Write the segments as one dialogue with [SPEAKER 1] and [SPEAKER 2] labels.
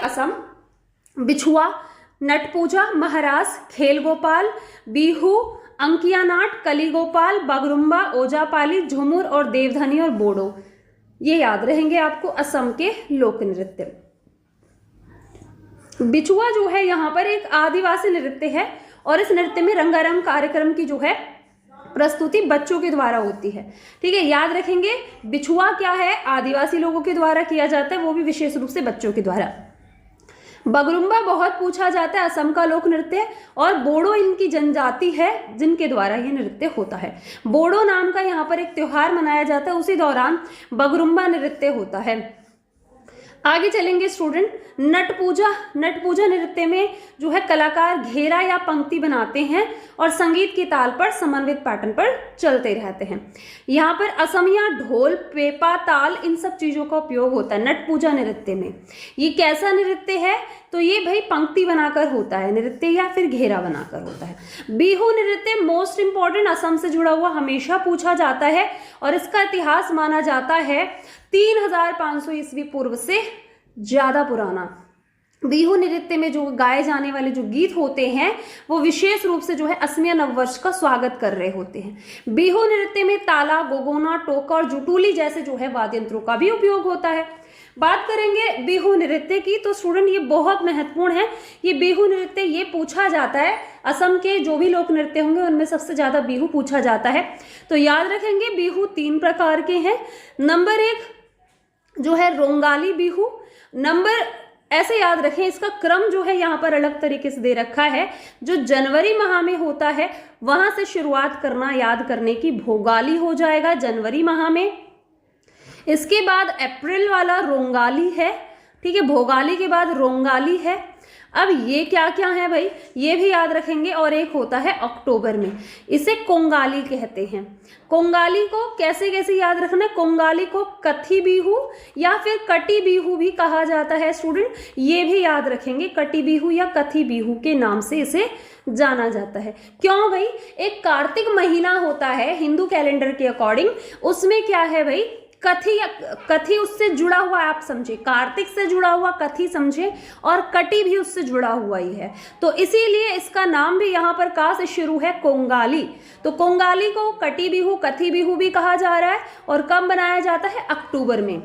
[SPEAKER 1] असम, बिछुआ, नटपूजा, महारास, खेल गोपाल, बिहू, अंकिया नाट, कली गोपाल, बगरुम्बा, ओजापाली, झुमुर और देवधनी और बोडो, ये याद रहेंगे आपको असम के लोक नृत्य। बिछुआ जो है यहाँ पर एक आदिवासी नृत्य है और इस नृत्य में रंगारंग कार्यक्रम की जो है प्रस्तुति बच्चों के द्वारा होती है। ठीक है, याद रखेंगे बिछुआ क्या है, आदिवासी लोगों के द्वारा किया जाता है, वो भी विशेष रूप से बच्चों के द्वारा। बगरुम्बा बहुत पूछा जाता है, असम का लोक नृत्य है और बोडो इनकी जनजाति है जिनके द्वारा ये नृत्य होता है। बोडो नाम का यहाँ पर एक त्योहार मनाया जाता है, उसी दौरान बगरुम्बा नृत्य होता है। आगे चलेंगे स्टूडेंट, नटपूजा। नटपूजा नृत्य में जो है कलाकार घेरा या पंक्ति बनाते हैं और संगीत की ताल पर समन्वित पैटर्न पर चलते रहते हैं। यहाँ पर असमिया, ढोल, पेपा, ताल, इन सब चीजों का उपयोग होता है नटपूजा नृत्य में। ये कैसा नृत्य है, तो ये भाई पंक्ति बनाकर होता है नृत्य या फिर घेरा बनाकर होता है। बिहू नृत्य मोस्ट इंपॉर्टेंट, असम से जुड़ा हुआ, हमेशा पूछा जाता है और इसका इतिहास माना जाता है 3500 ईस्वी पूर्व से ज्यादा पुराना। बिहू नृत्य में जो गाए जाने वाले जो गीत होते हैं वो विशेष रूप से जो है असमिया नववर्ष का स्वागत कर रहे होते हैं। बिहू नृत्य में ताला, गोगोना, टोका और जुटुली जैसे जो है वाद्य यंत्रों का भी उपयोग होता है। बात करेंगे बिहू नृत्य की तो स्टूडेंट ये बहुत महत्वपूर्ण है। ये बिहू नृत्य ये पूछा जाता है, असम के जो भी लोक नृत्य होंगे उनमें सबसे ज्यादा बिहू पूछा जाता है। तो याद रखेंगे बिहू 3 प्रकार के हैं। नंबर 1 जो है रोंगाली बिहू, नंबर ऐसे याद रखें, इसका क्रम जो है यहाँ पर अलग तरीके से दे रखा है। जो जनवरी माह में होता है वहां से शुरुआत करना याद करने की, भोगाली हो जाएगा जनवरी माह में। इसके बाद अप्रैल वाला रोंगाली है, ठीक है, भोगाली के बाद रोंगाली है। अब ये क्या क्या है भाई, ये भी याद रखेंगे। और एक होता है अक्टूबर में, इसे कोंगाली कहते हैं। कोंगाली को कैसे कैसे याद रखना है, कोंगाली को कथी बिहू या फिर कटी बिहू भी कहा जाता है स्टूडेंट, ये भी याद रखेंगे। कटी बिहू या कथी बिहू के नाम से इसे जाना जाता है। क्यों भाई, एक कार्तिक महीना होता है हिंदू कैलेंडर के अकॉर्डिंग, उसमें क्या है भाई, कथी उससे जुड़ा हुआ है, आप समझे, कार्तिक से जुड़ा हुआ कथी समझे, और कटी भी उससे जुड़ा हुआ ही है, तो इसीलिए इसका नाम भी यहाँ पर का से शुरू है, कोंगाली। तो कोंगाली को कटी बिहू, कथी बिहू भी कहा जा रहा है और कब बनाया जाता है, अक्टूबर में।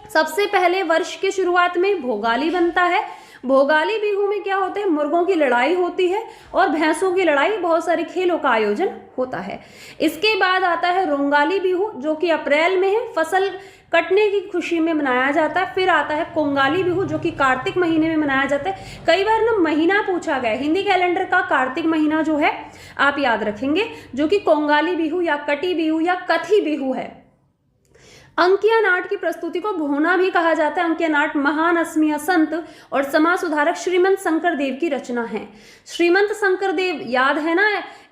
[SPEAKER 1] सबसे पहले वर्ष की शुरुआत में भोगाली बनता है। भोगाली बिहू में क्या होता है, मुर्गों की लड़ाई होती है और भैंसों की लड़ाई, बहुत सारे खेलों का आयोजन होता है। इसके बाद आता है रोंगाली बिहू जो कि अप्रैल में है, फसल कटने की खुशी में मनाया जाता है। फिर आता है कोंगाली बिहू जो कि कार्तिक महीने में मनाया जाता है। कई बार ना महीना पूछा गया, हिंदी कैलेंडर का कार्तिक महीना जो है आप याद रखेंगे, जो कि कोंगाली बिहू या कटी बिहू या कथी बिहू है। अंकिया नाट की प्रस्तुति को भोना भी कहा जाता है। अंकिया नाट महान असमिया संत और समाज सुधारक श्रीमंत शंकर देव की रचना है। श्रीमंत शंकर देव याद है ना,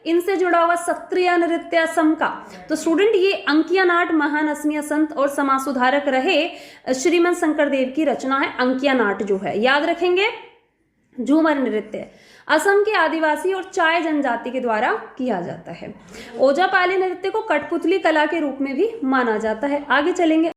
[SPEAKER 1] इनसे जुड़ा हुआ सत्रिय नृत्य असम का। तो स्टूडेंट ये अंकिया नाट महान असमिया संत और समाज सुधारक रहे श्रीमंत शंकर देव की रचना है। अंकिया नाट जो है याद रखेंगे। झूमर नृत्य असम के आदिवासी और चाय जनजाति के द्वारा किया जाता है। ओजापाली नृत्य को कठपुतली कला के रूप में भी माना जाता है। आगे चलेंगे।